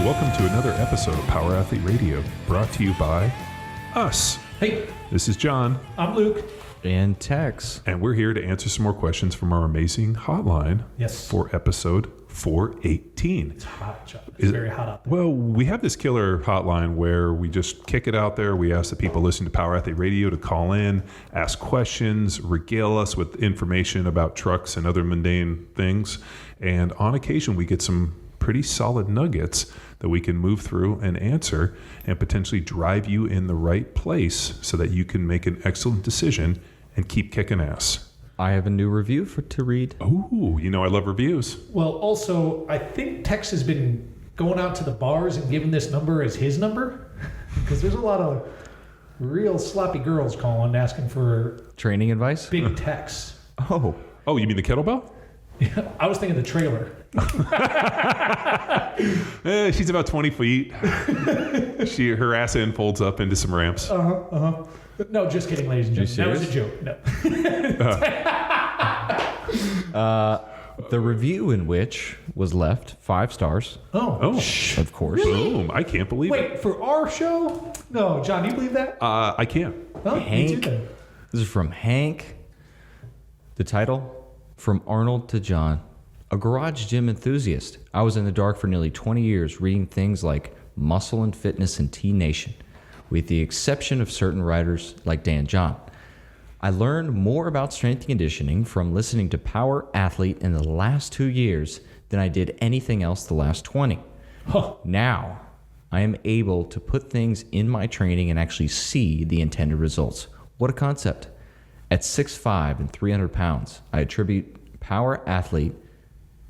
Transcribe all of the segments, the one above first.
welcome to another episode of Power Athlete Radio, brought to you by us. Hey, This is John, I'm Luke. And Tex. and we're here to answer some more questions from our amazing hotline Yes. for episode 418. It's hot, John. It's very hot out there. Well, we have this killer hotline where we just kick it out there. We ask the people listening to Power Athlete Radio to call in, ask questions, regale us with information about trucks and other mundane things. And on occasion, we get some pretty solid nuggets that we can move through and answer and potentially drive you in the right place so that you can make an excellent decision and keep kicking ass. I have a new review to read. Ooh, you know I love reviews. Well, also, I think Tex has been going out to the bars and giving this number as his number because there's a lot of real sloppy girls calling asking for Training advice? big Tex. Oh. Oh, you mean the kettlebell? I was thinking the trailer. She's about 20 feet. Her ass end folds up into some ramps. No, just kidding, ladies and gentlemen. That was a joke. No. The review in which was left 5 stars, Oh, of course. boom. I can't believe it. Wait, for our show? No, John, do you believe that? I can't. Oh, me too Hank. then. This is from Hank. The title, From Arnold to John. A garage gym enthusiast. I was in the dark for nearly 20 years reading things like Muscle and Fitness and T-Nation, with the exception of certain writers like Dan John. I learned more about strength and conditioning from listening to Power Athlete in the last 2 years than I did anything else the last 20. Huh. Now, I am able to put things in my training and actually see the intended results. What a concept. At 6'5" and 300 pounds, I attribute Power Athlete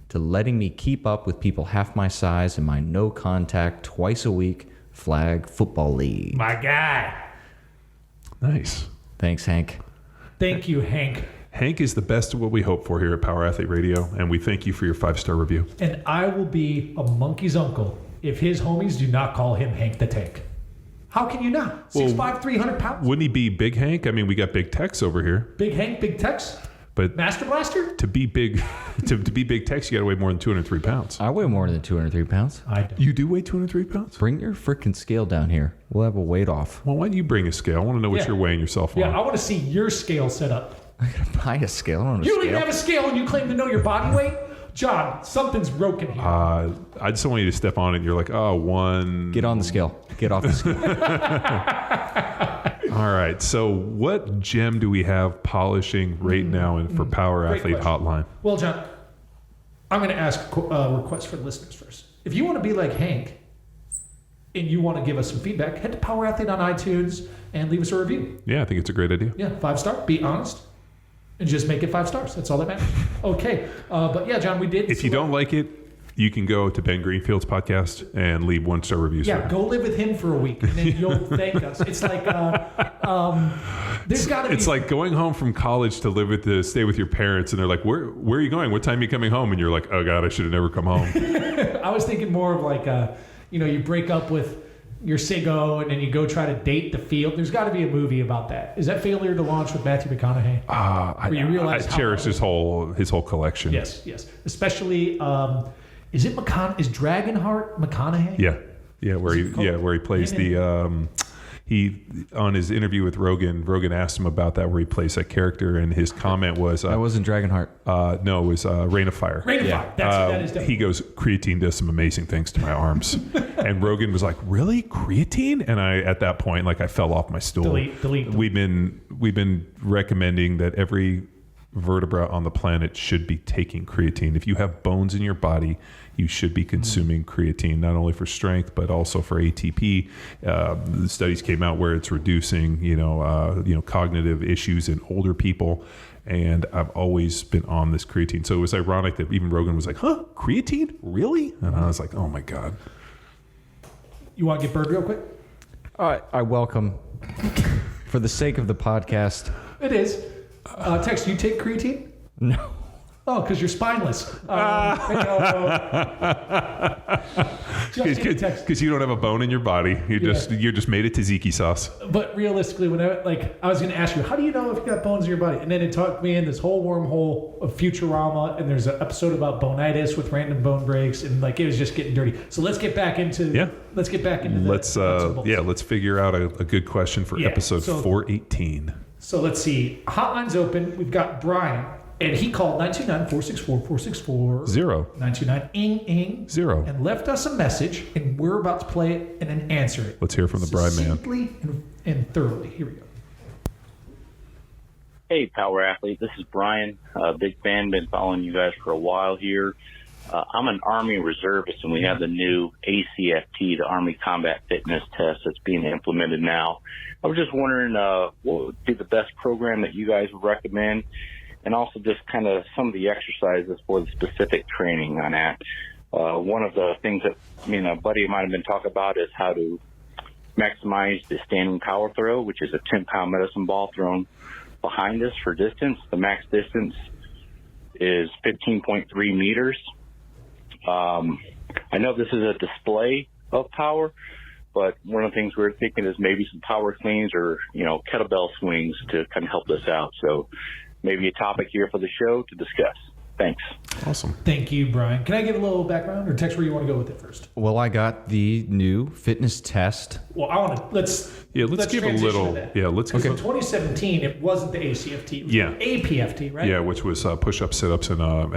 to letting me keep up with people half my size in my no-contact, twice-a-week flag football league. My guy. Nice. Thanks, Hank. Thank you, Hank. Hank is the best of what we hope for here at Power Athlete Radio, and we thank you for your 5-star review. And I will be a monkey's uncle if his homies do not call him Hank the Tank. How can you not? 6'5", 300 pounds? Wouldn't he be Big Hank? I mean, we got Big Tex over here, Big Hank, Big Tex? but Master Blaster? to be big, to be Big Tex, you got to weigh more than 203 pounds. I weigh more than 203 pounds. I don't. You do weigh 203 pounds? Bring your freaking scale down here. We'll have a weight off. Well, why don't you bring a scale? I want to know what Yeah. you're weighing yourself Yeah, on. I want to see your scale set up. I gotta buy a scale. I don't know You don't scale. even have a scale and you claim to know your body weight? John, something's broken here. I just don't want you to step on it and you're like, oh, one. Get on the scale. Get off the scale. All right. So what gem do we have polishing right now in for Power Great Athlete question. Hotline? Well, John, I'm going to ask a request for the listeners first. If you want to be like Hank and you want to give us some feedback, head to Power Athlete on iTunes and leave us a review. Yeah, I think it's a great idea. Yeah, 5-star. Be honest. And just make it 5 stars. That's all that matters. Okay. But yeah, John, we did. If you don't like it, you can go to Ben Greenfield's podcast and leave 1-star reviews. Yeah, there. go live with him for a week and then you'll thank us. It's like, there's got to be. It's like going home from college to stay with your parents, and they're like, "Where are you going? What time are you coming home?" And you're like, "Oh God, I should have never come home." I was thinking more of like, you break up with your Siggo and then you go try to date the field. There's got to be a movie about that. Is that Failure to Launch with Matthew McConaughey? I realize how- cherish his whole collection. Yes. Especially, is Dragonheart McConaughey? Yeah, where he plays Him he on his interview with Rogan asked him about that, where he plays that character, and his comment was, That wasn't Dragonheart. no, it was Rain of Fire. Rain of Fire. That is definitely. He goes, creatine does some amazing things to my arms. And Rogan was like, really? Creatine? And at that point, I fell off my stool. Delete. We've been recommending that every vertebra on the planet should be taking creatine. If you have bones in your body, you should be consuming creatine, not only for strength, but also for ATP. The studies came out where it's reducing, cognitive issues in older people. And I've always been on this creatine. So it was ironic that even Rogan was like, huh, creatine? Really? And I was like, oh my God. You want to get bird real quick? I welcome, for the sake of the podcast. It is. Tex, do you take creatine? No. Oh, because you're spineless. Just get a text. Because you don't have a bone in your body. You're just made of tzatziki sauce. But realistically, when I was going to ask you, how do you know if you got bones in your body? And then it took me in this whole wormhole of Futurama, and there's an episode about bonitis with random bone breaks, and like it was just getting dirty. So let's get back into let's figure out a good question for episode 418. So let's see. Hotline's open. We've got Brian. And he called 929-464-464. 929-ing-ing. 0. And left us a message, and we're about to play it and then answer it. Let's hear from the Brian man. Succinctly and thoroughly. Here we go. Hey, Power Athlete. This is Brian. Big fan. Been following you guys for a while here. I'm an Army reservist, and we have the new ACFT, the Army Combat Fitness Test that's being implemented now. I was just wondering what would be the best program that you guys would recommend, and also just kind of some of the exercises for the specific training on that. One of the things that a buddy of mine have been talking about is how to maximize the standing power throw, which is a 10-pound medicine ball thrown behind us for distance. The max distance is 15.3 meters. I know this is a display of power, but one of the things we're thinking is maybe some power cleans or, kettlebell swings to kind of help this out. So maybe a topic here for the show to discuss. Thanks. Awesome. Thank you, Brian. Can I give a little background or text where you want to go with it first? Well, I got the new fitness test. Well, I want to let's give a little. Let's. So 2017, it wasn't the ACFT. It was the APFT, right? Yeah, which was push-ups, sit-ups, and a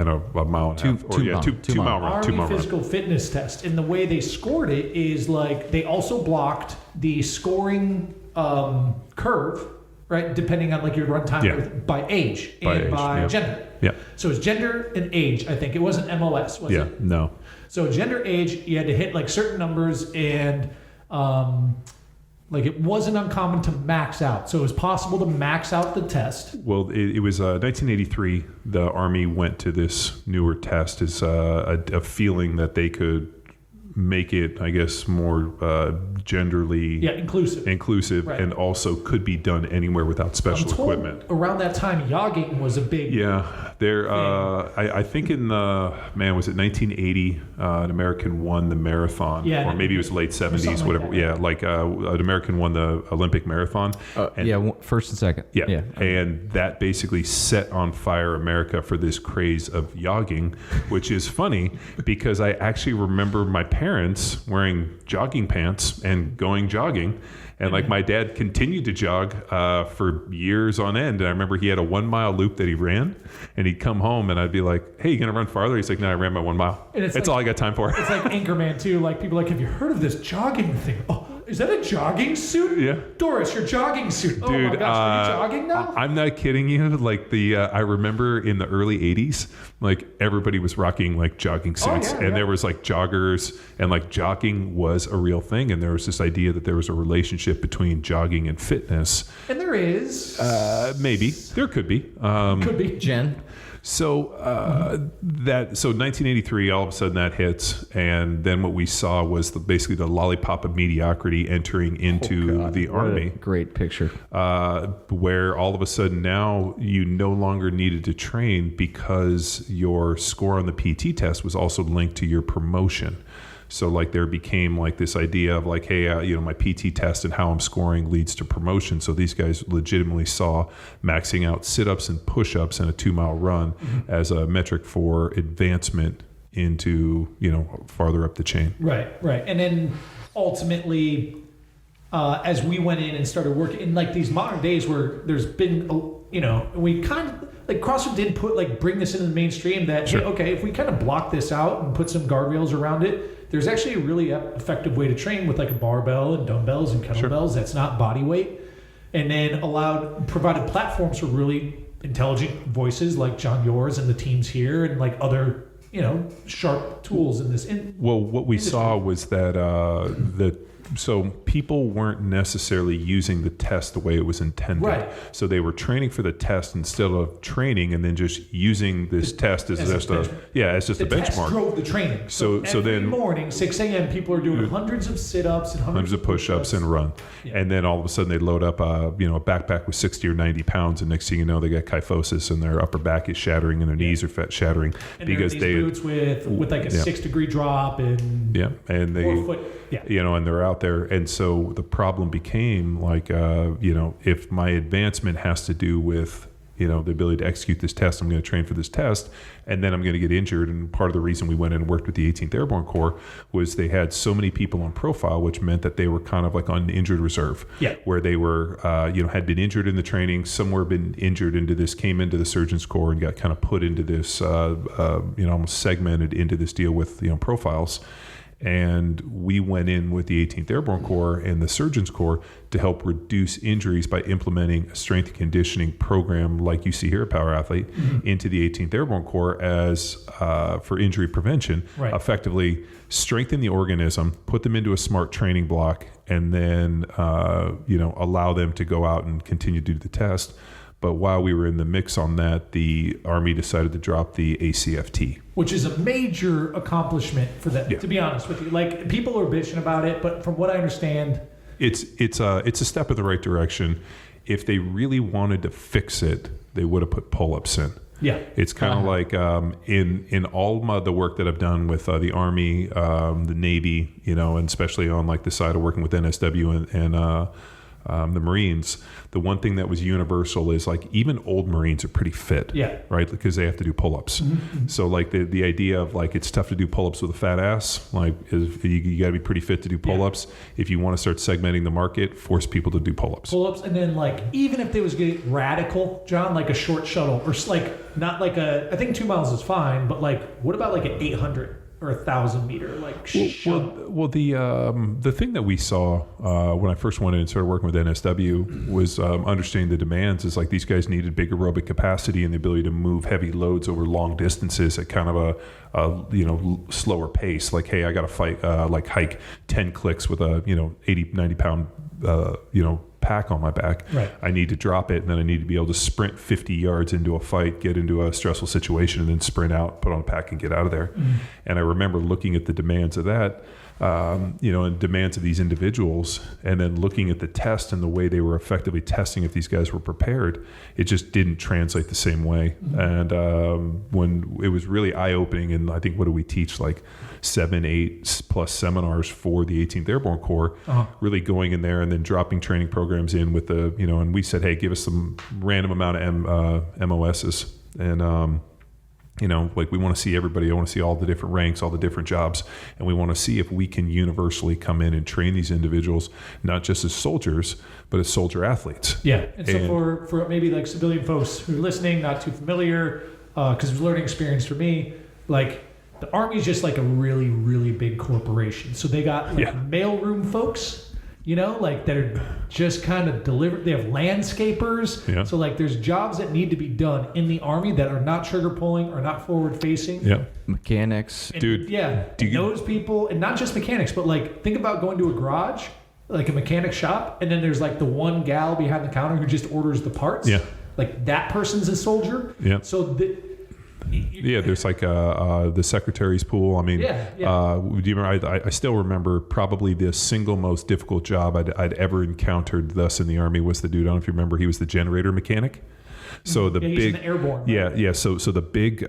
mile and a half. Two mile run. Army physical fitness test, and the way they scored it is like they also blocked the scoring curve, right? Depending on like your run time by age and by gender. Yeah. So it's gender and age. I think it wasn't MOS, was it? Yeah. No. So gender, age, you had to hit like certain numbers, and like it wasn't uncommon to max out. So it was possible to max out the test. Well, it was 1983. The Army went to this newer test as a feeling that they could make it, I guess, more genderly inclusive, right. And also could be done anywhere without special equipment. Around that time, jogging was a big I think in was it 1980? An American won the marathon, or maybe it was late 70s, whatever. An American won the Olympic marathon. First and second. Yeah, and that basically set on fire America for this craze of jogging, which is funny because I actually remember my parents wearing jogging pants and going jogging, and like my dad continued to jog for years on end. And I remember he had a 1 mile loop that he ran, and he'd come home and I'd be like, "Hey, you gonna run farther?" He's like, "No, I ran my 1 mile. That's all I got time for." It's like Anchorman too. Like people are like, "Have you heard of this jogging thing?" Oh, is that a jogging suit? Yeah. Doris, your jogging suit. Dude, oh my gosh, are you jogging now? I'm not kidding you. Like I remember in the early 80s, like everybody was rocking like jogging suits, and there was like joggers, and like jogging was a real thing, and there was this idea that there was a relationship between jogging and fitness. And there is. Maybe there could be. Could be. Jen. So 1983, all of a sudden that hits, and then what we saw was basically the lollipop of mediocrity entering into the Army. Great picture. Where all of a sudden now you no longer needed to train because your score on the PT test was also linked to your promotion. So like there became like this idea of like, hey, my PT test and how I'm scoring leads to promotion. So these guys legitimately saw maxing out sit-ups and push-ups and a 2 mile run as a metric for advancement into, farther up the chain. Right. And then ultimately, as we went in and started working in like these modern days where there's been, we kind of, like CrossFit did bring this into the mainstream that, hey, okay, if we kind of block this out and put some guardrails around it, there's actually a really effective way to train with like a barbell and dumbbells and kettlebells that's not body weight, and then provided platforms for really intelligent voices like John yours and the teams here and like other, sharp tools in this. What we saw was that so people weren't necessarily using the test the way it was intended. Right. So they were training for the test instead of training and then just using this test as just a the test benchmark. drove the training. So every then morning, 6 a.m., people are doing hundreds of sit-ups and hundreds of push-ups and run. Yeah. And then all of a sudden they load up a backpack with 60 or 90 pounds, and next thing you know, they got kyphosis and their upper back is shattering and their knees are shattering and because they're in these boots with like a 6-degree drop and and they 4 foot. Yeah. And they're out there. And so the problem became like, if my advancement has to do with, the ability to execute this test, I'm going to train for this test, and then I'm going to get injured. And part of the reason we went in and worked with the 18th Airborne Corps was they had so many people on profile, which meant that they were kind of like on injured reserve, where they were, had been injured in the training, somewhere been injured came into the Surgeon's Corps and got kind of put into this, almost segmented into this deal with, profiles. And we went in with the 18th Airborne Corps and the Surgeons Corps to help reduce injuries by implementing a strength and conditioning program like you see here at Power Athlete into the 18th Airborne Corps as for injury prevention, effectively strengthen the organism, put them into a smart training block, and then allow them to go out and continue to do the test. But while we were in the mix on that, the Army decided to drop the ACFT. Which is a major accomplishment for them, to be honest with you. Like, people are bitching about it, but from what I understand... It's a step in the right direction. If they really wanted to fix it, they would have put pull-ups in. Yeah. It's kind of like in all the work that I've done with the Army, the Navy, and especially on like the side of working with NSW and the Marines, the one thing that was universal is like even old Marines are pretty fit, right? Because they have to do pull-ups. Mm-hmm. So like the idea of like it's tough to do pull-ups with a fat ass, like you got to be pretty fit to do pull-ups. If you want to start segmenting the market, force people to do pull-ups. Pull-ups, and then like even if they was getting radical, John, like a short shuttle or like not like I think 2 miles is fine, but like what about like an 800? Or 1,000 meter, like well, the thing that we saw when I first went in and started working with NSW was understanding the demands is like these guys needed big aerobic capacity and the ability to move heavy loads over long distances at kind of a slower pace. Like, hey, I got to fight hike 10 clicks with a 80, 90 pound pack on my back. Right. I need to drop it, and then I need to be able to sprint 50 yards into a fight, get into a stressful situation, and then sprint out, put on a pack, and get out of there. Mm-hmm. And I remember looking at the demands of that, and demands of these individuals, and then looking at the test and the way they were effectively testing if these guys were prepared, it just didn't translate the same way. Mm-hmm. And when it was really eye-opening, and I think what do we teach, like 7-8 plus seminars for the 18th Airborne Corps, really going in there and then dropping training programs in with the, and we said, hey, give us some random amount of MOSs. And, like we want to see everybody. I want to see all the different ranks, all the different jobs. And we want to see if we can universally come in and train these individuals, not just as soldiers, but as soldier athletes. Yeah. And so for maybe like civilian folks who are listening, not too familiar, because it was a learning experience for me, like the Army is just like a really, really big corporation. So they got like mailroom folks, that are just kind of delivered. They have landscapers. Yeah. So like there's jobs that need to be done in the Army that are not trigger pulling or not forward facing. Yeah. Mechanics. And, dude. Yeah. Those people, and not just mechanics, but like think about going to a garage, like a mechanic shop, and then there's like the one gal behind the counter who just orders the parts. Yeah. Like that person's a soldier. Yeah. So there's like the secretary's pool. I mean, do you remember? I still remember probably the single most difficult job I'd ever encountered thus in the Army was the dude. I don't know if you remember. He was the generator mechanic. So the big, the airborne. Right? So the big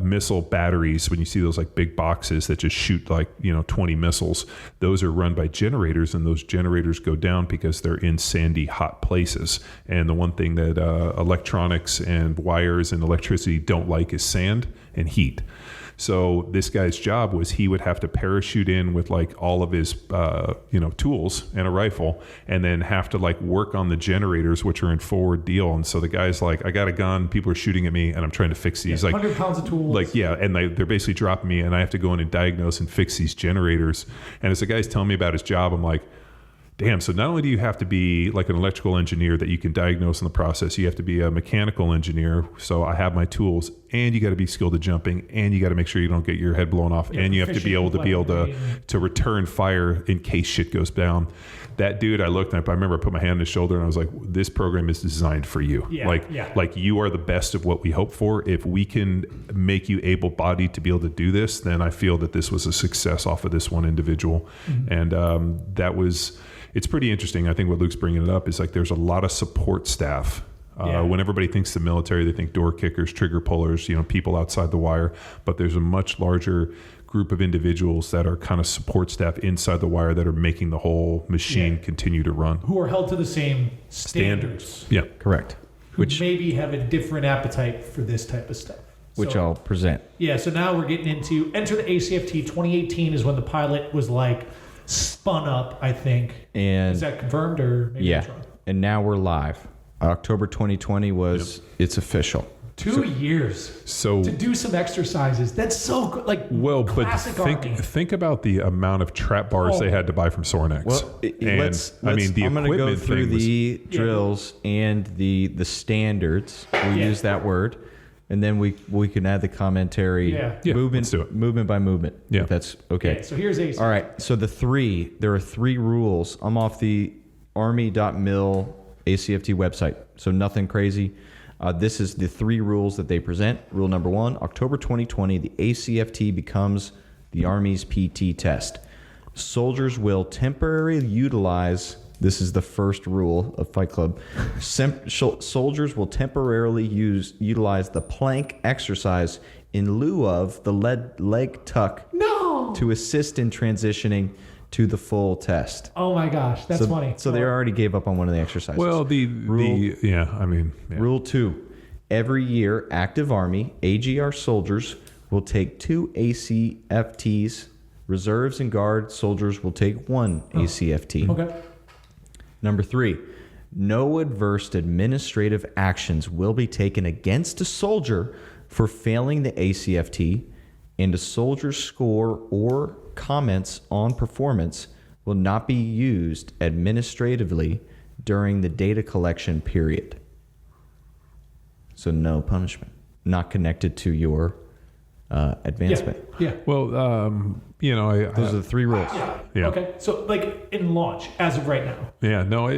missile batteries, when you see those like big boxes that just shoot like 20 missiles, those are run by generators, and those generators go down because they're in sandy, hot places. And the one thing that electronics and wires and electricity don't like is sand and heat. So this guy's job was he would have to parachute in with like all of his, tools and a rifle, and then have to like work on the generators, which are in forward deal. And so the guy's like, I got a gun, people are shooting at me, and I'm trying to fix these. 100 pounds of tools. And they're basically dropping me, and I have to go in and diagnose and fix these generators. And as the guy's telling me about his job, I'm like, damn, so not only do you have to be like an electrical engineer that you can diagnose in the process, you have to be a mechanical engineer. So I have my tools, and you got to be skilled at jumping, and you got to make sure you don't get your head blown off, and you have to be able to return fire in case shit goes down. That dude, I looked at, I remember I put my hand on his shoulder and I was like, this program is designed for you. Like you are the best of what we hope for. If we can make you able-bodied to be able to do this, then I feel that this was a success off of this one individual. And it's pretty interesting. I think what Luke's bringing it up is like there's a lot of support staff. When everybody thinks the military, they think door kickers, trigger pullers, people outside the wire. But there's a much larger group of individuals that are kind of support staff inside the wire that are making the whole machine continue to run. Who are held to the same standards. Yeah. Correct. Which maybe have a different appetite for this type of stuff. Which I'll present. Yeah, so now we're getting into Enter the ACFT. 2018 is when the pilot was like spun up, I think. And is that confirmed or maybe yeah. that's wrong? And now we're live. October 2020 was it's official. 2 years So to do some exercises. That's so good. Like, well, but classic Army. think about the amount of trap bars they had to buy from Sornex. Well, the I'm going to go equipment through thing was, the drills and the standards. We'll use that word, and then we can add the commentary movement, let's do it. movement by movement. Yeah. If that's okay. Yeah, so here's ACFT. All right. So there are 3 rules. I'm off the Army.mil ACFT website, so nothing crazy. This is the 3 rules that they present. Rule number 1, October 2020, the ACFT becomes the Army's PT test. Soldiers will temporarily utilize, this is the first rule of Fight Club, soldiers will temporarily utilize the plank exercise in lieu of the leg tuck to assist in transitioning to the full test. Oh my gosh, that's funny. So they already gave up on one of the exercises. well, Rule 2. Every year, active Army, AGR soldiers will take 2 ACFTs. Reserves and Guard soldiers will take 1 ACFT. Okay. Number 3. No adverse administrative actions will be taken against a soldier for failing the ACFT, and a soldier's score or comments on performance will not be used administratively during the data collection period. So no punishment, not connected to your advancement. Yeah. well, Those are the 3 rules. Yeah. Okay. So like in launch as of right now. Yeah, no,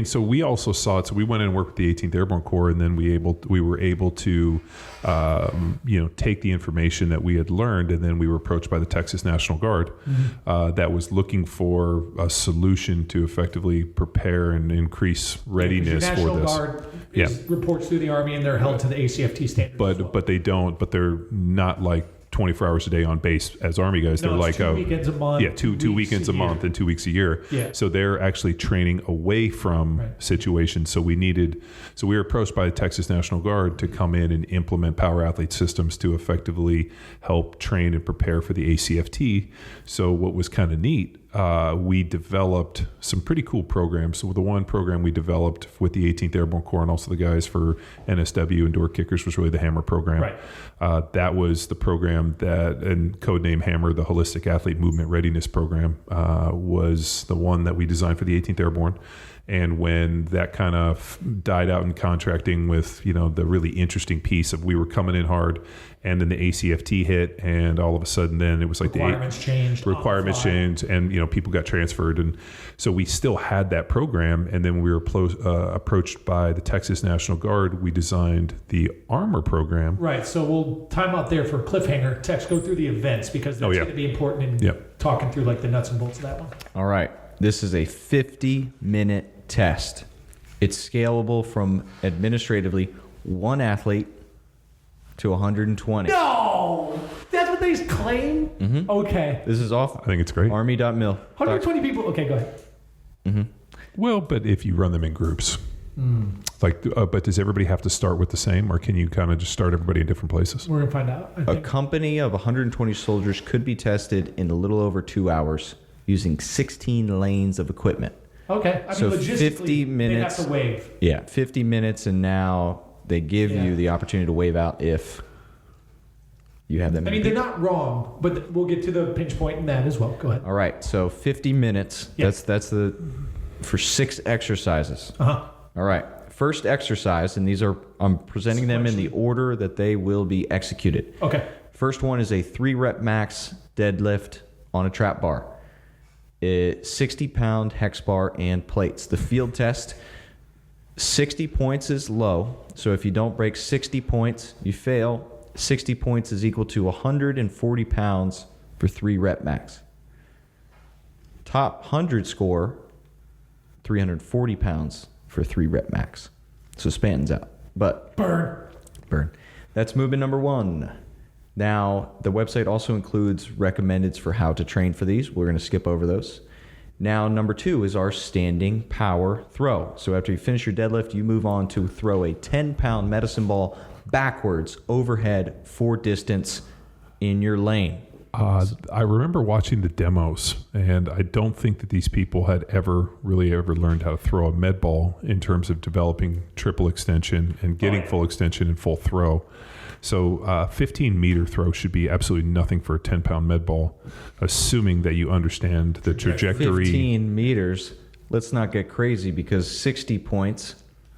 so we also saw it. So we went in and worked with the 18th Airborne Corps, and then we were able to, take the information that we had learned, and then we were approached by the Texas National Guard that was looking for a solution to effectively prepare and increase readiness for National this. Guard reports through the Army, and they're held to the ACFT standards. But they don't. But they're not like 24 hours a day on base as Army guys. No, they're like 2 weekends a month. Yeah, two weekends a month and 2 weeks a year. Yeah. So they're actually training away from situations. So we were approached by the Texas National Guard to come in and implement Power Athlete systems to effectively help train and prepare for the ACFT. So what was kind of neat, we developed some pretty cool programs. So the one program we developed with the 18th Airborne Corps and also the guys for NSW and door kickers was really the Hammer program. Right. That was the program that, and codename Hammer, the Holistic Athlete Movement Readiness program, was the one that we designed for the 18th Airborne. And when that kind of died out in contracting with, the really interesting piece of we were coming in hard, and then the ACFT hit, and all of a sudden then it was like requirements changed, and people got transferred, and so we still had that program. And then when we were approached by the Texas National Guard, we designed the ARMR program. Right. So we'll time out there for cliffhanger. Tex, go through the events because that's going to be important in talking through like the nuts and bolts of that one. All right. This is a 50-minute test. It's scalable from administratively 1 athlete to 120. No! That's what they claim? Mm-hmm. Okay. This is off I think it's great. Army.mil. 120 people. Okay, go ahead. Mm-hmm. Well, but if you run them in groups, but does everybody have to start with the same, or can you kind of just start everybody in different places? We're going to find out. I A think. company of 120 soldiers could be tested in a little over 2 hours using 16 lanes of equipment. Okay. I mean, So logistically, 50 minutes. they have to waive. Yeah, 50 minutes, and now they give you the opportunity to waive out if you have that I many mean, they're people. not wrong, but we'll get to the pinch point in that as well. Go ahead. All right, so 50 minutes. Yeah. That's the for 6 exercises. Uh-huh. All right. First exercise, and I'm presenting them in the order that they will be executed. Okay. First one is a 3-rep max deadlift on a trap bar. 60-pound hex bar and plates. The field test, 60 points is low. So if you don't break 60 points, you fail. 60 points is equal to 140 pounds for 3-rep max. Top 100 score, 340 pounds for 3-rep max. So Spanton's out. But burn. That's movement number 1. Now, the website also includes recommendeds for how to train for these. We're going to skip over those. Now, number 2 is our standing power throw. So after you finish your deadlift, you move on to throw a 10-pound medicine ball backwards, overhead, for distance in your lane. I remember watching the demos, and I don't think that these people had ever learned how to throw a med ball in terms of developing triple extension and getting full extension and full throw. So 15-meter throw should be absolutely nothing for a 10-pound med ball, assuming that you understand the trajectory. 15 meters. Let's not get crazy, because 60 points,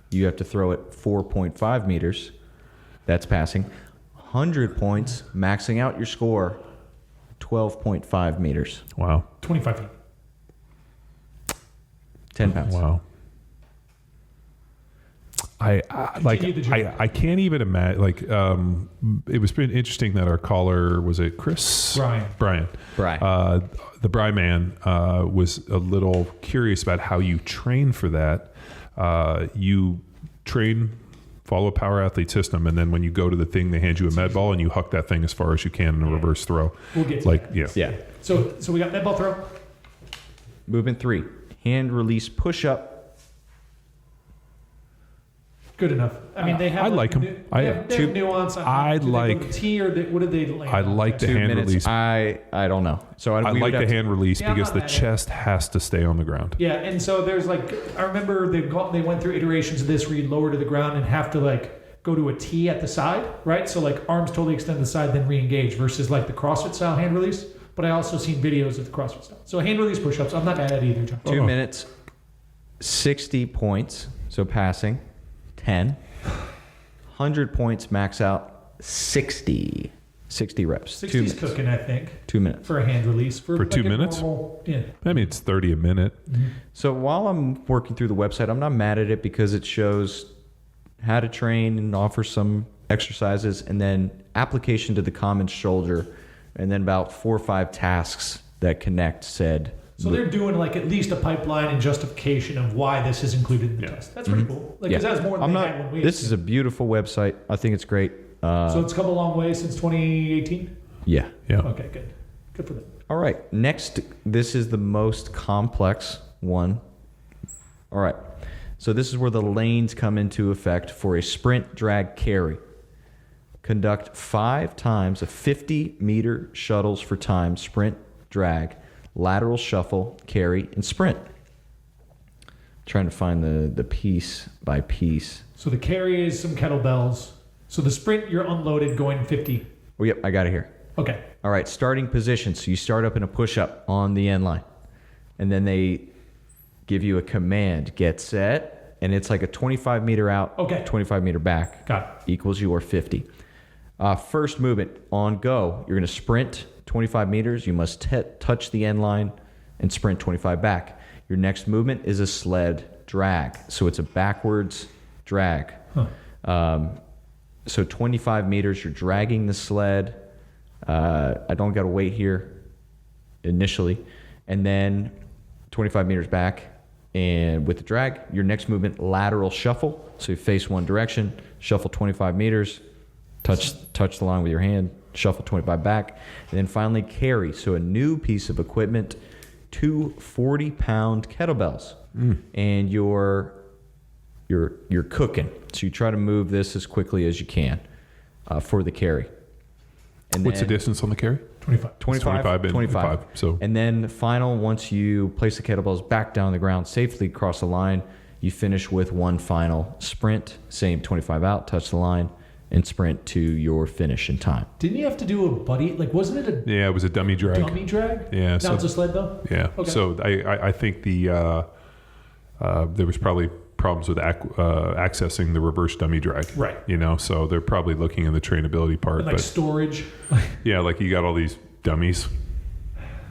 you have to throw it 4.5 meters. That's passing. 100 points, maxing out your score, 12.5 meters. Wow. 25 feet. 10 pounds. Wow. I can't even imagine. It was pretty interesting that our caller, was it Chris? Brian. The Bry man was a little curious about how you train for that. You train, follow a power athlete system, and then when you go to the thing, they hand you a med ball and you huck that thing as far as you can in a reverse throw. We'll get to that. Yeah. So we got med ball throw. Movement 3, hand release push up. Good enough. I mean, they have. I like them. They have nuance. What did they land I on? like the 2 hand minutes. release. I don't know. So I like the hand release Yeah, because the chest has to stay on the ground. Yeah, and so there's I remember they went through iterations of this where you lower to the ground and have to go to a T at the side, right? So arms totally extend to the side, then re-engage versus the CrossFit style hand release. But I also seen videos of the CrossFit style. So hand release push-ups, I'm not bad at either, John. 2 minutes, 60 points, so passing, 10. 100 points, max out, 60 reps. 60's cooking, I think. 2 minutes. For a hand release. For 2 minutes? Yeah. I mean, it's 30 a minute. Mm-hmm. So while I'm working through the website, I'm not mad at it because it shows how to train and offers some exercises, and then application to the common shoulder, and then about 4 or 5 tasks that connect said. So they're doing at least a pipeline and justification of why this is included in the test. That's pretty cool. Because that's more than they had when we. This is a beautiful website. I think it's great. So it's come a long way since 2018? Yeah. Okay, good. Good for them. All right. Next, this is the most complex one. All right. So this is where the lanes come into effect for a sprint drag carry. Conduct 5 times a 50-meter shuttles for time, sprint drag, lateral shuffle, carry, and sprint. Trying to find the piece by piece. So the carry is some kettlebells. So the sprint, you're unloaded going 50. Oh, yep, I got it here. Okay. All right, starting position. So you start up in a push-up on the end line. And then they give you a command, get set, and it's like a 25-meter out, 25-meter back. Got it. Equals your 50. First movement, on go. You're going to sprint 25 meters. You must touch the end line and sprint 25 back. Your next movement is a sled drag. So it's a backwards drag. So 25 meters, you're dragging the sled. I don't got to wait here initially. And then 25 meters back. And with the drag, your next movement, lateral shuffle. So you face one direction, shuffle 25 meters, touch the line with your hand, shuffle 25 back, and then finally carry. So a new piece of equipment, 2 40-pound kettlebells, and you're cooking. So you try to move this as quickly as you can for the carry. And what's the distance on the carry? 25. So and then final, once you place the kettlebells back down on the ground safely across the line, you finish with one final sprint, same 25 out, touch the line, and sprint to your finish in time. Didn't you have to do a buddy? Wasn't it a it was a dummy drag. dummy drag? Yeah. Now it's a sled though? Yeah. Okay. So I think the there was probably problems with accessing the reverse dummy drag. Right. So they're probably looking in the trainability part. And like but storage. yeah, like you got all these dummies.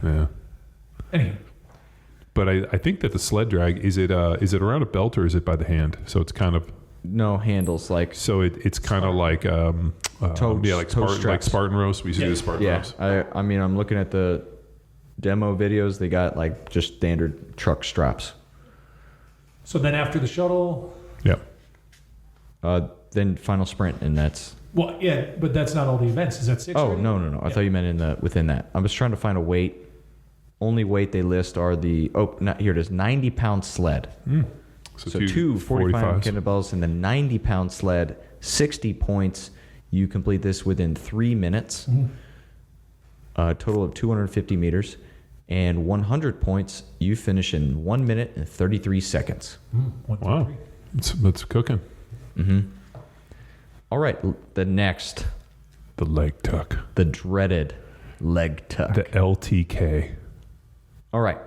Yeah. Anyway. But I think that the sled drag, is it around a belt or is it by the hand? So it's kind of... No handles, like... So it's kind of like... toe Spartan roast. We used to do the Spartan roast. I mean, I'm looking at the demo videos. They got like just standard truck straps. So then after the shuttle... Yep. Then final sprint, and that's... Well, yeah, but that's not all the events. Is that 6? Oh, already? no. I thought you meant within that. I was trying to find a weight. Only weight they list are the... Oh, not here it is. 90-pound sled. So two 45 kettlebells and the 90-pound sled. 60 points. You complete this within 3 minutes. A total of 250 meters. And 100 points, you finish in 1 minute and 33 seconds. 1, 2, Wow. 3. That's cooking. All right, the next. The leg tuck. The dreaded leg tuck. The LTK. All right.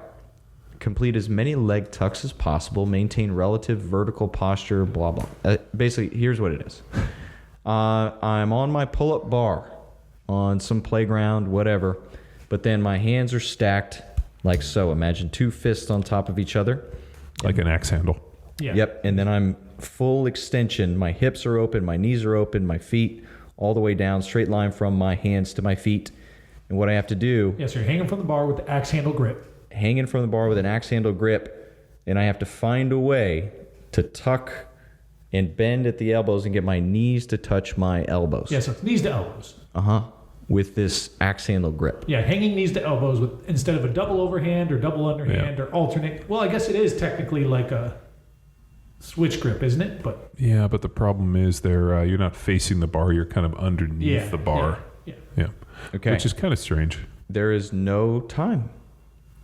Complete as many leg tucks as possible. Maintain relative vertical posture, blah, blah. Basically, here's what it is. I'm on my pull-up bar on some playground, whatever. But then my hands are stacked like so. Imagine 2 fists on top of each other. Like an axe handle. Yeah. Yep. And then I'm full extension. My hips are open. My knees are open. My feet all the way down. Straight line from my hands to my feet. And what I have to do... Yeah, so you're hanging from the bar with the axe handle grip. Hanging from the bar with an axe handle grip. And I have to find a way to tuck and bend at the elbows and get my knees to touch my elbows. Yeah, so it's knees to elbows. With this axe handle grip. Yeah, hanging knees to elbows with instead of a double overhand or double underhand or alternate. Well, I guess it is technically like a switch grip, isn't it? But yeah, but the problem is you're not facing the bar. You're kind of underneath the bar. Yeah. Okay. Which is kind of strange. There is no time.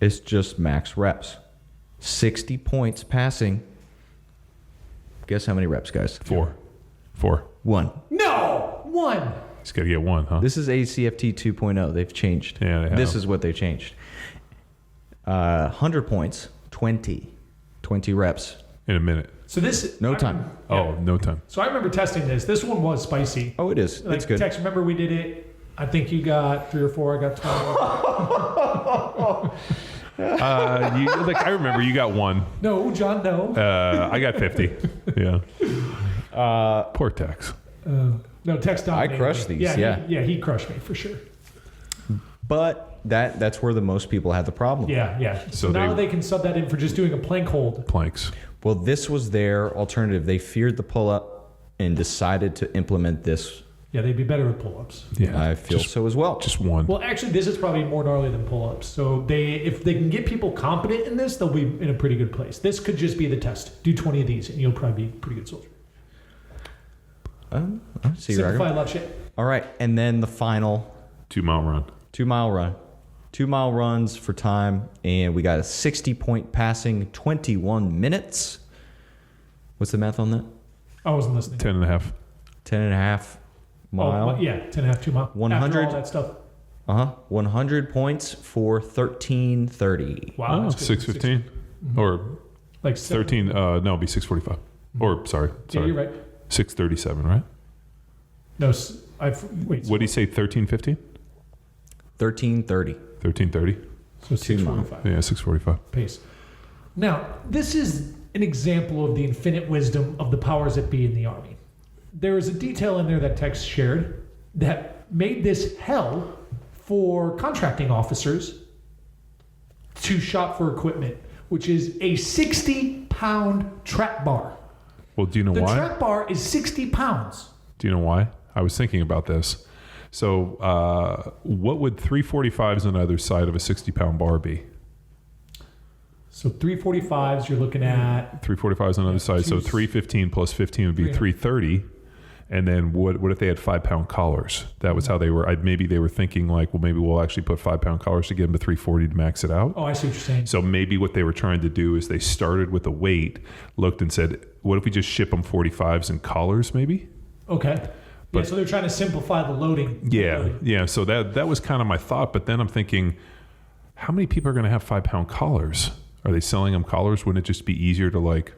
It's just max reps. 60 points passing. Guess how many reps, guys? 4. 1. No! 1! Just got to get 1, huh? This is ACFT 2.0. They've changed. Yeah, they have. This is what they changed. 100 points, 20 reps. In a minute. So this... No time. Oh, no time. So I remember testing this. This one was spicy. Oh, it is. It's good. Tex, remember we did it. I think you got 3 or 4. I got 20. I remember you got 1. No, John, no. I got 50. Yeah. Poor Tex. No, Tex dominated. I crushed these, He crushed me for sure. But that's where the most people had the problem. Yeah. So So now they can sub that in for just doing a plank hold. Planks. Well, this was their alternative. They feared the pull-up and decided to implement this. Yeah, they'd be better with pull-ups. Yeah. I feel so as well. Just 1. Well, actually, this is probably more gnarly than pull-ups. So if they can get people competent in this, they'll be in a pretty good place. This could just be the test. Do 20 of these, and you'll probably be a pretty good soldier. I see your Simplify argument. a lot of shit. All right, and then the final 2-mile run. 2-mile run. 2-mile runs for time, and we got a 60-point passing, 21 minutes. What's the math on that? I wasn't listening. 10.5. 10.5 mile. Oh, yeah, 10.5, 2 mile. 100. After all that stuff. 100 points for 13:30. Wow. that's good. 6:15 or Like 13. No, it'd be 6:45. Or sorry. Yeah, you're right. 6:37, right? No, wait. What do you say? 13:15? 13:30. 13:30. So 6:45 Yeah, 6:45. pace. Now, this is an example of the infinite wisdom of the powers that be in the Army. There is a detail in there that Tex shared that made this hell for contracting officers to shop for equipment, which is a 60-pound trap bar. Well, do you know The why? trap bar is 60 pounds. Do you know why? I was thinking about this. So, what would 345s on either side of a 60-pound bar be? So 345s, you're looking at 345s on either side. So 315 plus 15 would be 330. And then what if they had 5-pound collars? That was how they were. Maybe they were thinking like, well, maybe we'll actually put 5-pound collars to get them to 340 to max it out. Oh, I see what you're saying. So maybe what they were trying to do is they started with a weight, looked and said, what if we just ship them 45s and collars maybe? Okay. But- So they're trying to simplify the loading. Yeah. So that was kind of my thought. But then I'm thinking, how many people are going to have 5-pound collars? Are they selling them collars? Wouldn't it just be easier to like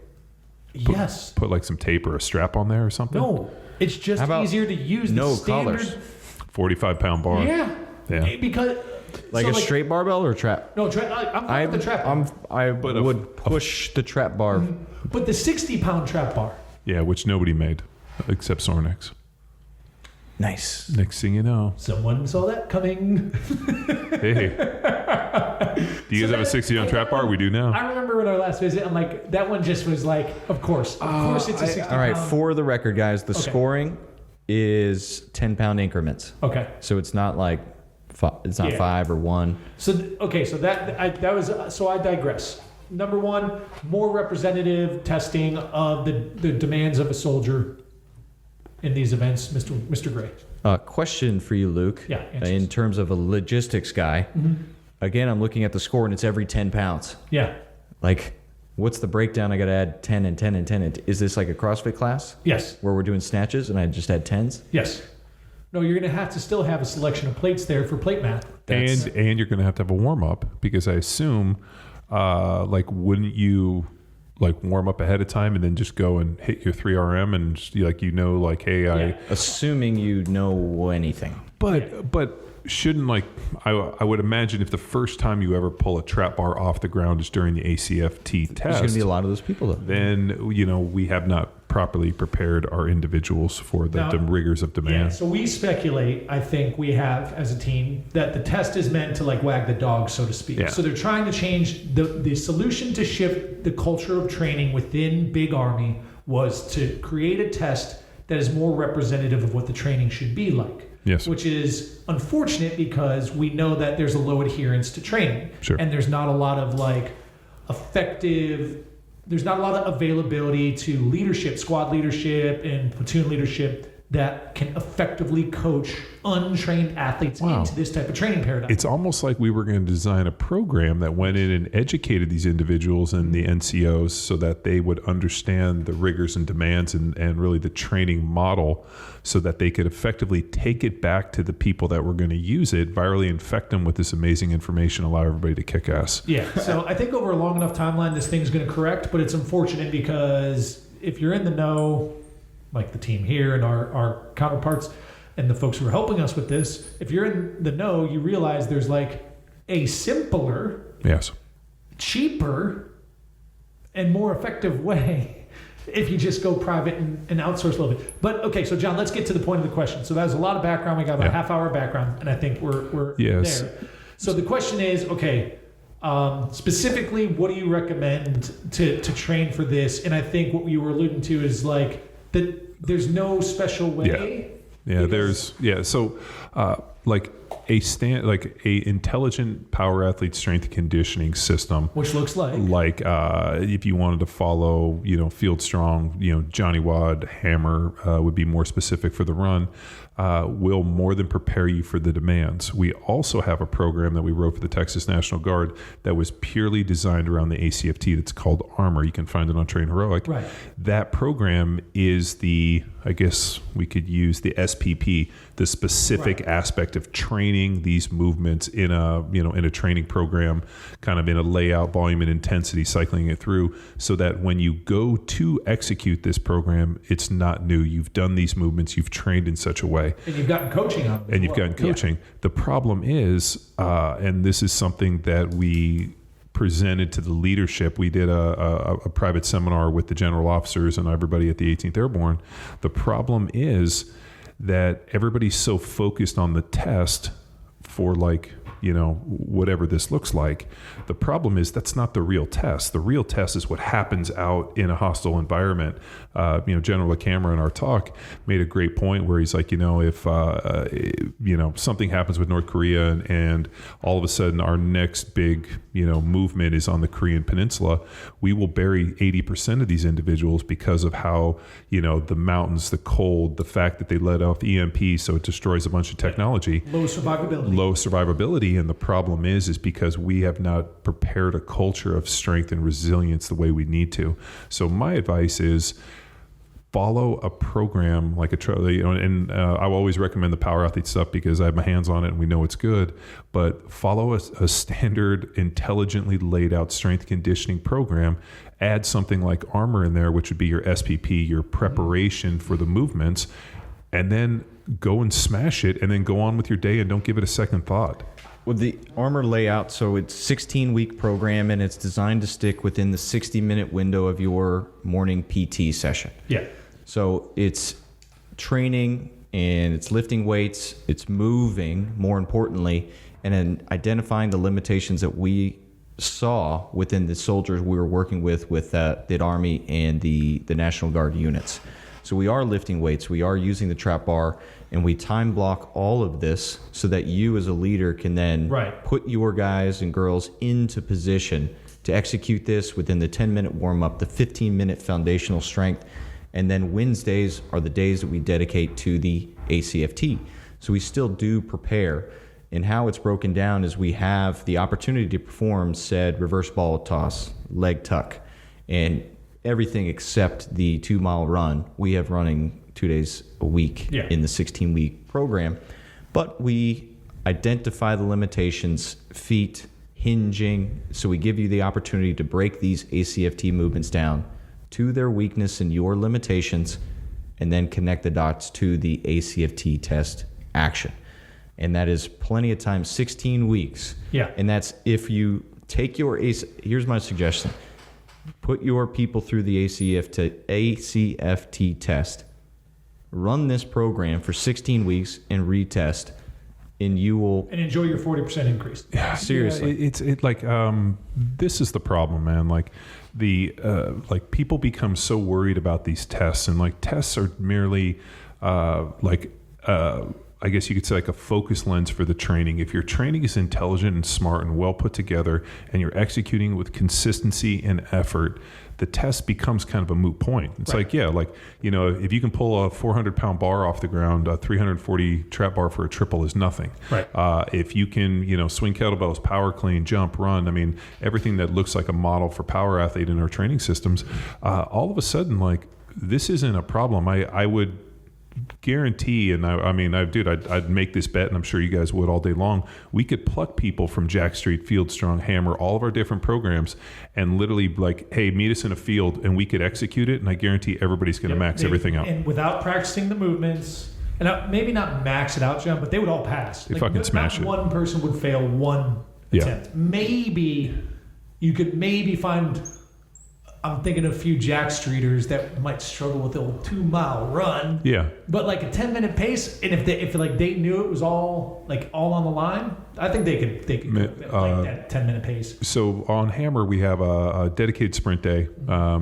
Yes. put like some tape or a strap on there or something? No, it's just How about easier to use no the standard. collars? 45-pound bar. Yeah. Because Like so a straight barbell or a trap? No, I'm fine with the trap bar. I would push the trap bar. But the 60-pound trap bar. Yeah, which nobody made except Sornex. Nice. Next thing you know, Someone saw that coming. hey, do you guys have a 60-pound trap bar? We do now. I remember in our last visit, I'm like, that one just was like, of course it's a 60-pound. All right, for the record, guys, the Okay. scoring is 10-pound increments. Okay. So it's not like it's not Yeah. 5 or 1. So I digress. Number one, more representative testing of the demands of a soldier in these events, Mr. Gray. Question for you, Luke. Yeah, answers. In terms of a logistics guy, again, I'm looking at the score and it's every 10 pounds. Yeah. Like, what's the breakdown? I got to add 10 and 10 and 10. Is this like a CrossFit class Yes. where we're doing snatches and I just add 10s? Yes. No, you're going to have to still have a selection of plates there for plate math. That's- And you're going to have a warm up because I assume, wouldn't you like warm up ahead of time and then just go and hit your 3RM and just, hey, Yeah. Assuming you know anything. But shouldn't I would imagine if the first time you ever pull a trap bar off the ground is during the ACFT There's test, going to be a lot of those people, though. then we have not properly prepared our individuals for the Now- rigors of Yeah, demand. so we speculate, I think we have as a team, that the test is meant to wag the dog, so to speak. Yeah. So they're trying to change the solution to shift the culture of training within Big Army was to create a test that is more representative of what the training should be like. Yes. Which is unfortunate because we know that there's a low adherence to training. Sure. And there's not a lot of there's not a lot of availability to leadership, squad leadership and platoon leadership that can effectively coach untrained athletes Wow. into this type of training paradigm. It's almost like we were going to design a program that went in and educated these individuals and the NCOs so that they would understand the rigors and demands and really the training model so that they could effectively take it back to the people that were going to use it, virally infect them with this amazing information, allow everybody to kick ass. Yeah, so I think over a long enough timeline, this thing's going to correct, but it's unfortunate because if you're in the know, like the team here and our counterparts and the folks who are helping us with this, if you're in the know, you realize there's a simpler, Yes. cheaper, and more effective way if you just go private and outsource a little bit. But okay, so John, let's get to the point of the question. So that was a lot of background. We got about a half hour background, and I think we're Yes. there. So the question is, okay, specifically, what do you recommend to train for this? And I think what you were alluding to is that there's no special way. Yeah, Because- So, a intelligent power athlete strength and conditioning system, Which looks like if you wanted to follow, Field Strong, Johnny Wad, Hammer would be more specific for the run, will more than prepare you for the demands. We also have a program that we wrote for the Texas National Guard that was purely designed around the ACFT that's called ARMR. You can find it on Train Heroic. Right. That program is I guess we could use the SPP, the specific aspect of training these movements in a training program, kind of in a layout, volume, and intensity, cycling it through so that when you go to execute this program, it's not new. You've done these movements, you've trained in such a way. and you've gotten coaching on it. And you've gotten coaching. The problem is, and this is something that we presented to the leadership. We did a private seminar with the general officers and everybody at the 18th Airborne. The problem is that everybody's so focused on the test for whatever this looks like. The problem is that's not the real test. The real test is what happens out in a hostile environment. General LaCamera in our talk made a great point where he's like, if something happens with North Korea and all of a sudden our next big, movement is on the Korean Peninsula, we will bury 80% of these individuals because of how, the mountains, the cold, the fact that they let off EMP, so it destroys a bunch of technology. Low survivability. And the problem is because we have not prepared a culture of strength and resilience the way we need to. So my advice is follow a program like and I will always recommend the Power Athlete stuff because I have my hands on it and we know it's good, but follow a standard, intelligently laid out strength conditioning program. Add something like ARMR in there, which would be your SPP, your preparation for the movements, and then go and smash it, and then go on with your day and don't give it a second thought. Well, the ARMR layout, so it's 16-week program, and it's designed to stick within the 60-minute window of your morning PT session. Yeah. So it's training, and it's lifting weights, it's moving, more importantly, and then identifying the limitations that we saw within the soldiers we were working with the Army and the National Guard units. So we are lifting weights, we are using the trap bar, and we time block all of this so that you as a leader can then put your guys and girls into position to execute this within the 10-minute warm-up, the 15-minute foundational strength, and then Wednesdays are the days that we dedicate to the ACFT. So we still do prepare. And how it's broken down is we have the opportunity to perform said reverse ball toss, leg tuck, and everything except the 2-mile run we have running 2 days a week in the 16-week program. But we identify the limitations, feet, hinging, so we give you the opportunity to break these ACFT movements down to their weakness and your limitations, and then connect the dots to the ACFT test action. And that is plenty of time, 16 weeks. Yeah. And that's if you take your here's my suggestion. Put your people through the ACFT test. Run this program for 16 weeks and retest, and you will... And enjoy your 40% increase. Yeah, seriously. This is the problem, man. Like people become so worried about these tests, and like tests are merely I guess you could say like a focus lens for the training. If your training is intelligent and smart and well put together, and you're executing with consistency and effort, the test becomes kind of a moot point. It's if you can pull a 400-pound bar off the ground, a 340 trap bar for a triple is nothing. Right. If you can, swing kettlebells, power clean, jump, run, I mean, everything that looks like a model for power athlete in our training systems, all of a sudden, like, this isn't a problem. I would guarantee, and I'd make this bet, and I'm sure you guys would all day long, we could pluck people from Jack Street, Field Strong, Hammer, all of our different programs, and literally like, hey, meet us in a field, and we could execute it, and I guarantee everybody's going to max everything out. And without practicing the movements, and maybe not max it out, John, but they would all pass. They fucking smash it. One person would fail one attempt. Maybe you could find... I'm thinking of a few Jack Streeters that might struggle with the old 2-mile run. Yeah. But like a 10-minute pace, and if they knew it was all on the line, I think they could go that 10-minute pace. So on Hammer we have a dedicated sprint day.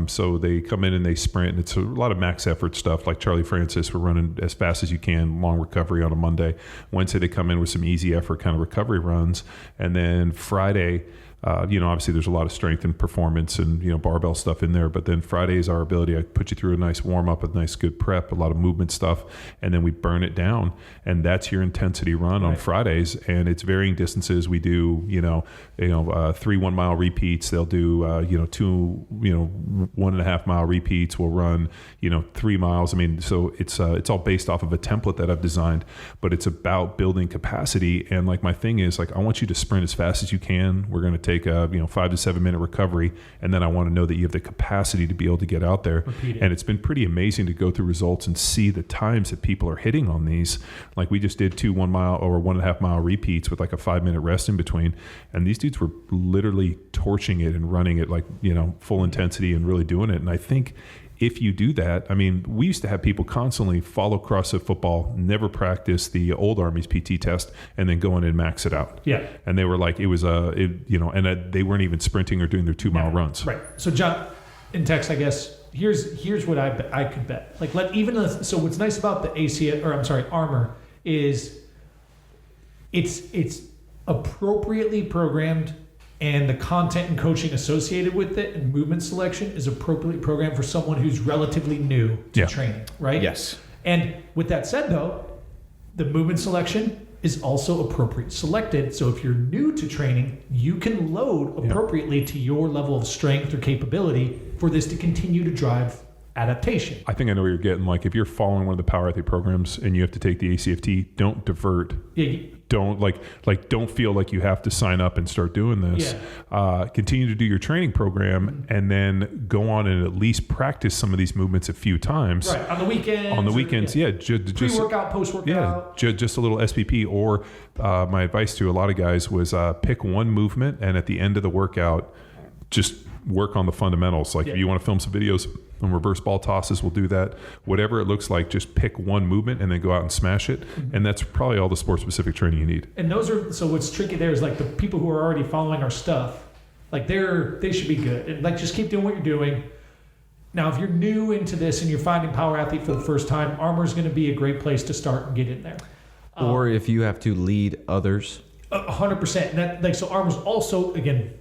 So they come in and they sprint, and it's a lot of max effort stuff. Like Charlie Francis, we're running as fast as you can, long recovery on a Monday. Wednesday they come in with some easy effort kind of recovery runs, and then Friday. Obviously there's a lot of strength and performance and, barbell stuff in there, but then Friday is our ability to put you through a nice warm up, a nice good prep, a lot of movement stuff, and then we burn it down. And that's your intensity run on Fridays. And it's varying distances. We do, 3 1-mile repeats. They'll do, 2, 1.5 mile repeats. We'll run, 3 miles. I mean, so it's all based off of a template that I've designed, but it's about building capacity. And like, my thing is like, I want you to sprint as fast as you can. We're going to take a 5 to 7 minute recovery, and then I want to know that you have the capacity to be able to get out there. And it's been pretty amazing to go through results and see the times that people are hitting on these. Like, we just did 2 1-mile or 1.5 mile repeats with like a 5-minute rest in between, and these dudes were literally torching it and running it like full intensity and really doing it. And I think if you do that, I mean, we used to have people constantly follow CrossFit football, never practice the old Army's PT test, and then go in and max it out. Yeah. And they were like, they weren't even sprinting or doing their 2-mile runs. Right. So John, in text, I guess, here's what I could bet. Like, so what's nice about the ARMR is it's appropriately programmed, and the content and coaching associated with it and movement selection is appropriately programmed for someone who's relatively new to training, right? Yes. And with that said, though, the movement selection is also appropriately selected. So if you're new to training, you can load appropriately to your level of strength or capability for this to continue to drive adaptation. I think I know where you're getting. Like if you're following one of the power athlete programs and you have to take the ACFT, don't divert. Yeah. Don't don't feel like you have to sign up and start doing this. Continue to do your training program and then go on and at least practice some of these movements a few times. Right. On the weekends. Just pre-workout, post-workout. Just a little SPP. Or my advice to a lot of guys was pick one movement and at the end of the workout, just work on the fundamentals. Like if you want to film some videos on reverse ball tosses, we'll do that. Whatever it looks like, just pick one movement and then go out and smash it. And that's probably all the sport specific training you need. And those are, so what's tricky there is like the people who are already following our stuff, like they should be good. And like just keep doing what you're doing. Now, if you're new into this and you're finding Power Athlete for the first time, ARMR is going to be a great place to start and get in there. Or if you have to lead others. 100%. And that, like, so ARMR is also, again,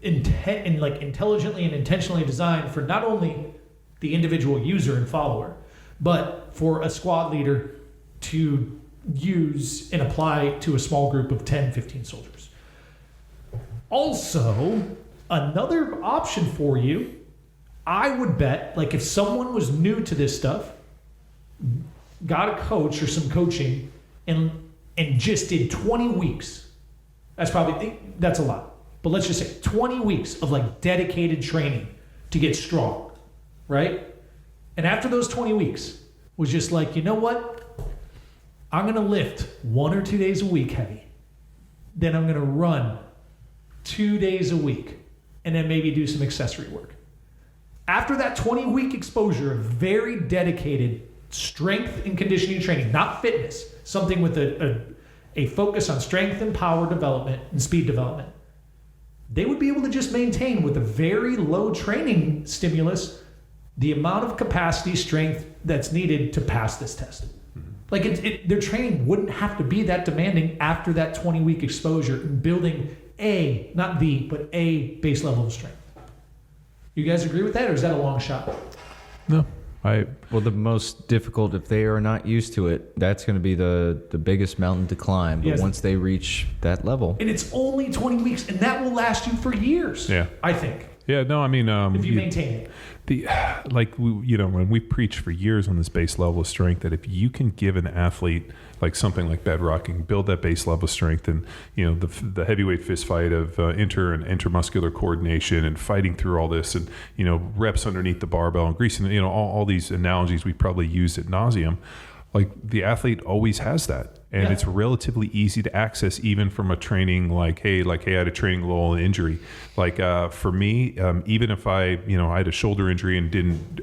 intelligently and intentionally designed for not only the individual user and follower, but for a squad leader to use and apply to a small group of 10, 15 soldiers. Also, another option for you, I would bet, like if someone was new to this stuff, got a coach or some coaching, and just did 20 weeks, that's a lot. But let's just say 20 weeks of like dedicated training to get strong, right? And after those 20 weeks was just like, you know what? I'm going to lift 1 or 2 days a week heavy. Then I'm going to run 2 days a week and then maybe do some accessory work. After that 20-week exposure of very dedicated strength and conditioning training, not fitness, something with a focus on strength and power development and speed development, they would be able to just maintain with a very low training stimulus the amount of capacity strength that's needed to pass this test. Like their training wouldn't have to be that demanding after that 20-week exposure and building not the, but a base level of strength. You guys agree with that, or is that a long shot? No. Well, the most difficult, if they are not used to it, that's going to be the biggest mountain to climb. But once they reach that level. And it's only 20 weeks, and that will last you for years, I think. Yeah, no, I mean... if you maintain it. When we preach for years on this base level of strength, that if you can give an athlete like something like bedrocking, build that base level of strength, and the heavyweight fist fight of inter and intermuscular coordination and fighting through all this, and reps underneath the barbell and greasing, all these analogies we probably use ad nauseum. Like the athlete always has that. And it's relatively easy to access even from a training like I had a training lull and injury. Like for me, even if I had a shoulder injury and didn't,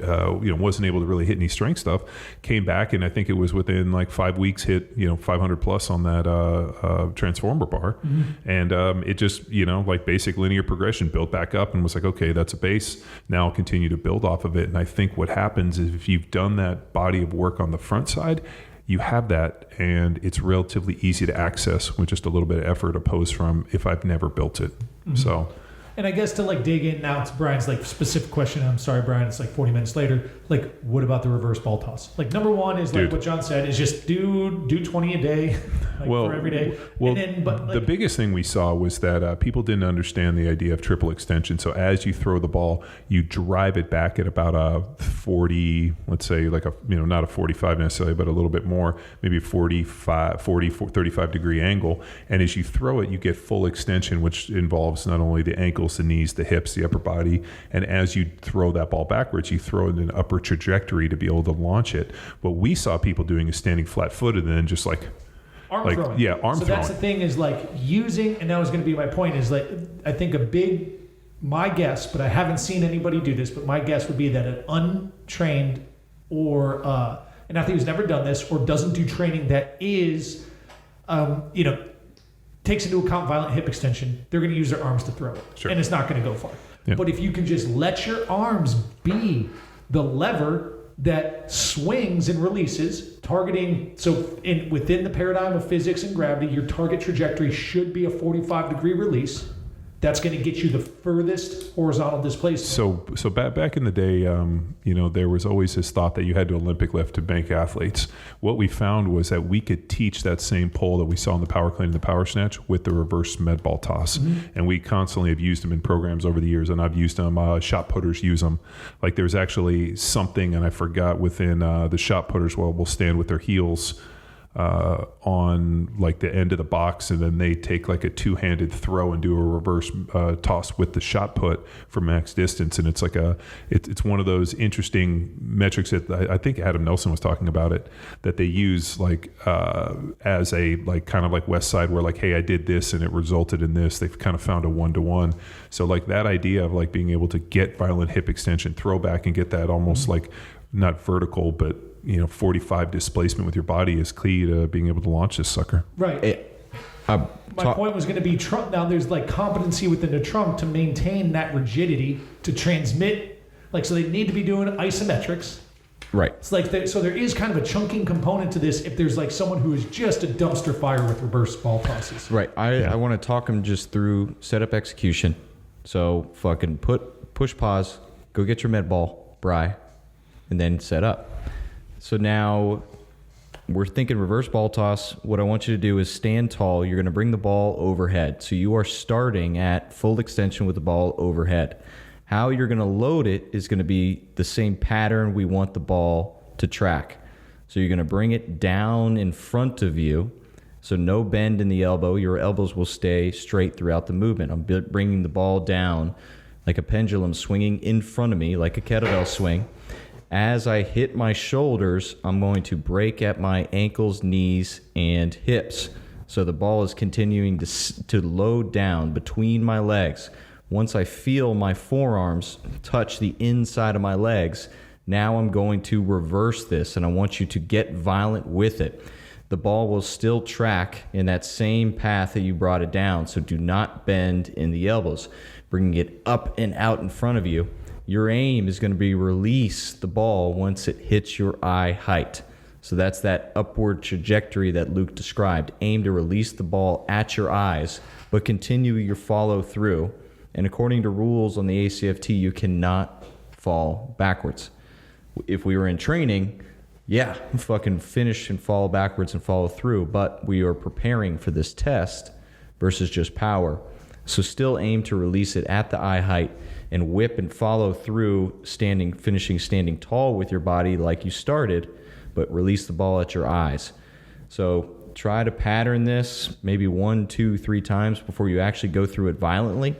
wasn't able to really hit any strength stuff, came back and I think it was within like 5 weeks hit, 500 plus on that transformer bar. Mm-hmm. And it just, like basic linear progression, built back up and was like, okay, that's a base. Now I'll continue to build off of it. And I think what happens is if you've done that body of work on the front side, you have that, and it's relatively easy to access with just a little bit of effort, opposed from if I've never built it. Mm-hmm. So, and I guess to like dig in now to Brian's like specific question. I'm sorry, Brian. It's like 40 minutes later. Like, what about the reverse ball toss? Like, number one is like what John said is just do 20 a day, for every day. Well, the biggest thing we saw was that people didn't understand the idea of triple extension. So as you throw the ball, you drive it back at about a 40, let's say like not a 45 necessarily, but a little bit more, maybe 35 degree angle. And as you throw it, you get full extension, which involves not only the ankles, the knees, the hips, the upper body. And as you throw that ball backwards, you throw it in an upper trajectory to be able to launch it. What we saw people doing is standing flat-footed and then just like arm throwing. Yeah, arm so throwing. That's the thing is like using, and that was going to be my point, is like I think my guess, but I haven't seen anybody do this, but my guess would be that an untrained or an athlete who's never done this or doesn't do training that is, takes into account violent hip extension, they're going to use their arms to throw it. Sure. And it's not going to go far. Yeah. But if you can just let your arms be the lever that swings and releases, targeting, within the paradigm of physics and gravity, your target trajectory should be a 45 degree release, that's going to get you the furthest horizontal displacement. So back in the day, there was always this thought that you had to Olympic lift to make athletes. What we found was that we could teach that same pull that we saw in the power clean and the power snatch with the reverse med ball toss. And we constantly have used them in programs over the years, and I've used them. Shot putters use them. Like there's actually something, and I forgot, within the shot putters, will stand with their heels on like the end of the box, and then they take like a two-handed throw and do a reverse toss with the shot put for max distance. And it's like it's one of those interesting metrics that I think Adam Nelson was talking about it, that they use like as a like kind of like West Side, where like, hey, I did this and it resulted in this. They've kind of found a 1-to-1. So like that idea of like being able to get violent hip extension, throw back, and get that almost like not vertical, but 45 displacement with your body is key to being able to launch this sucker. Right. My point was going to be trunk. Now there's like competency within the trunk to maintain that rigidity to transmit. Like, so they need to be doing isometrics. Right. It's like so there is kind of a chunking component to this if there's like someone who is just a dumpster fire with reverse ball tosses. Right. I want to talk them just through setup execution. So fucking push pause, go get your med ball, Bri, and then set up. So now we're thinking reverse ball toss. What I want you to do is stand tall. You're going to bring the ball overhead. So you are starting at full extension with the ball overhead. How you're going to load it is going to be the same pattern we want the ball to track. So you're going to bring it down in front of you. So no bend in the elbow. Your elbows will stay straight throughout the movement. I'm bringing the ball down like a pendulum, swinging in front of me like a kettlebell swing. As I hit my shoulders, I'm going to break at my ankles, knees, and hips. So the ball is continuing to load down between my legs. Once I feel my forearms touch the inside of my legs, now I'm going to reverse this, and I want you to get violent with it. The ball will still track in that same path that you brought it down, so do not bend in the elbows. Bringing it up and out in front of you. Your aim is going to be release the ball once it hits your eye height. So that's that upward trajectory that Luke described. Aim to release the ball at your eyes, but continue your follow through. And according to rules on the ACFT, you cannot fall backwards. If we were in training, fucking finish and fall backwards and follow through. But we are preparing for this test versus just power. So still aim to release it at the eye height and whip and follow through, finishing standing tall with your body like you started, but release the ball at your eyes. So try to pattern this maybe 1, 2, 3 times before you actually go through it violently.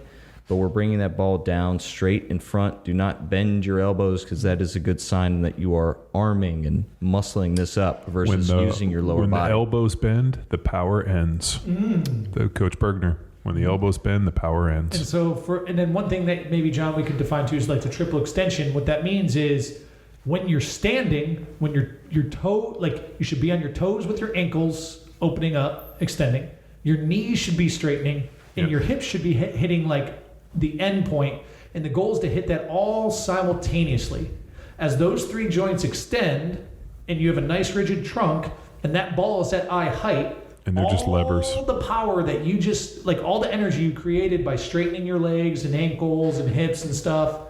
But we're bringing that ball down straight in front. Do not bend your elbows, because that is a good sign that you are arming and muscling this up versus using your lower body. When the elbows bend, the power ends. The Coach Bergner. When the elbows bend, the power ends. And then one thing that maybe, John, we could define too is like the triple extension. What that means is when you're standing, when your toe, like you should be on your toes with your ankles opening up, extending. Your knees should be straightening, and your hips should be hitting like the end point. And the goal is to hit that all simultaneously. As those 3 joints extend, and you have a nice rigid trunk, and that ball is at eye height. And they're just levers. All the power that you just, like all the energy you created by straightening your legs and ankles and hips and stuff,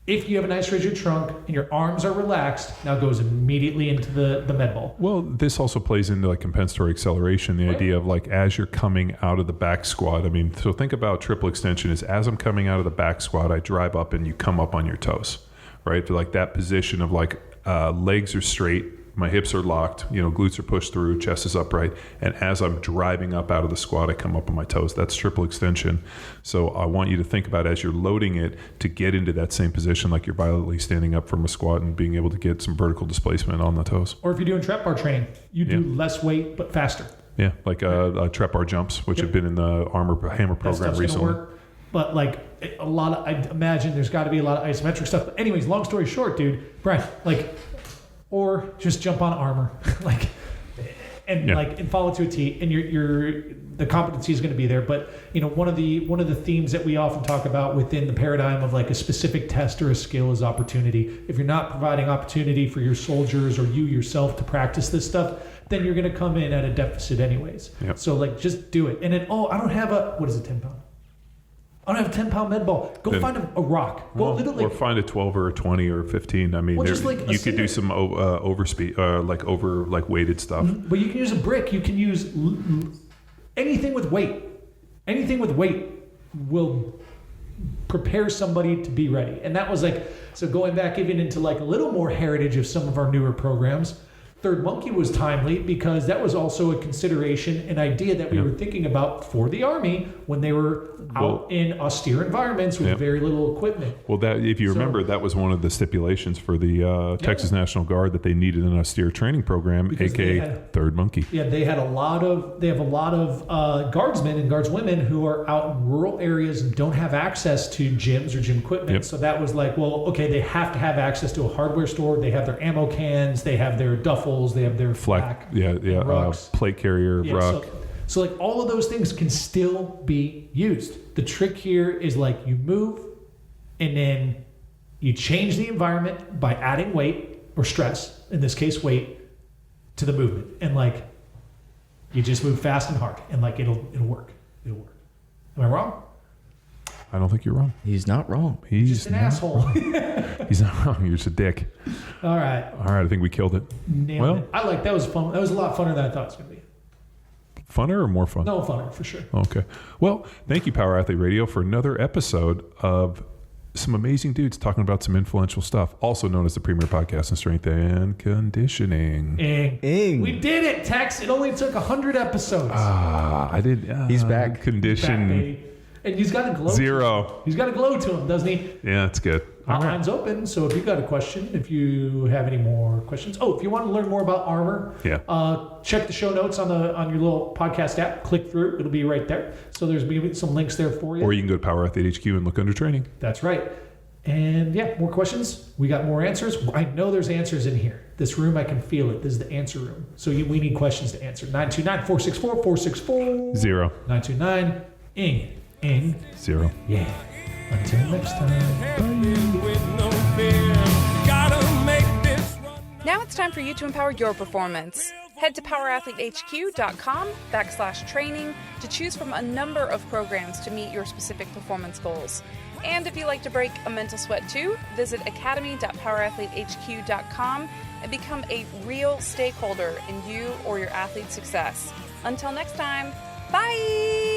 if you have a nice rigid trunk and your arms are relaxed, now goes immediately into the med ball. Well, this also plays into like compensatory acceleration, the idea of like as you're coming out of the back squat. I mean, so think about triple extension is as I'm coming out of the back squat, I drive up and you come up on your toes, right? To like that position of like legs are straight, my hips are locked, glutes are pushed through, chest is upright. And as I'm driving up out of the squat, I come up on my toes. That's triple extension. So I want you to think about as you're loading it to get into that same position, like you're violently standing up from a squat and being able to get some vertical displacement on the toes. Or if you're doing trap bar training, you do less weight, but faster. Yeah, like trap bar jumps, which have been in the ARMR hammer program recently. Work. But like a lot of, I imagine there's got to be a lot of isometric stuff. But anyways, long story short, dude, Brian, or just jump on ARMR, and follow to a T, and the competency is going to be there. But one of the themes that we often talk about within the paradigm of like a specific test or a skill is opportunity. If you're not providing opportunity for your soldiers or you yourself to practice this stuff, then you're going to come in at a deficit anyways. Yep. So just do it. And then I don't have what is it, 10 pound? I don't have a 10-pound med ball. Go find a rock. Go literally. Or find a 12 or a 20 or a 15. I mean, Well, just like you could do some weighted stuff. But you can use a brick. You can use anything with weight. Anything with weight will prepare somebody to be ready. And that was so going back even into a little more heritage of some of our newer programs, Third Monkey was timely because that was also a consideration, an idea that we were thinking about for the Army when they were out in austere environments with very little equipment. Well, that if you remember, that was one of the stipulations for the Texas National Guard, that they needed an austere training program, aka Third Monkey. Yeah, they have a lot of guardsmen and guardswomen who are out in rural areas and don't have access to gyms or gym equipment. Yep. So that was they have to have access to a hardware store. They have their ammo cans, they have their duffels, they have their flak, plate carrier, ruck. So all of those things can still be used. The trick here is you move and then you change the environment by adding weight or stress, in this case weight, to the movement. And you just move fast and hard and it'll work. It'll work. Am I wrong? I don't think you're wrong. He's not wrong. He's just an asshole. He's not wrong. You're just a dick. All right. I think we killed it. Nailed it. That was fun. That was a lot funner than I thought it was going to be. Funner or more fun? No, funner for sure. Okay. Well, thank you, Power Athlete Radio, for another episode of some amazing dudes talking about some influential stuff, also known as the premier podcast in strength and conditioning. We did it, Tex. It only took 100 episodes. I did. He's back. Condition. Baby. And he's got a glow. Zero. He's got a glow to him, doesn't he? Yeah, that's good. Hotline's open, so if you've got a question, if you have any more questions. Oh, if you want to learn more about ARMR, check the show notes on your little podcast app. Click through. It'll be right there. So there's maybe some links there for you. Or you can go to Power Athlete HQ and look under training. That's right. And more questions. We got more answers. I know there's answers in here. This room, I can feel it. This is the answer room. So we need questions to answer. 929-464-464. 0. 929-ING. 0. Yeah. Until next time. Now it's time for you to empower your performance. Head to powerathletehq.com/training to choose from a number of programs to meet your specific performance goals. And if you like to break a mental sweat too, visit academy.powerathletehq.com and become a real stakeholder in you or your athlete's success. Until next time, bye!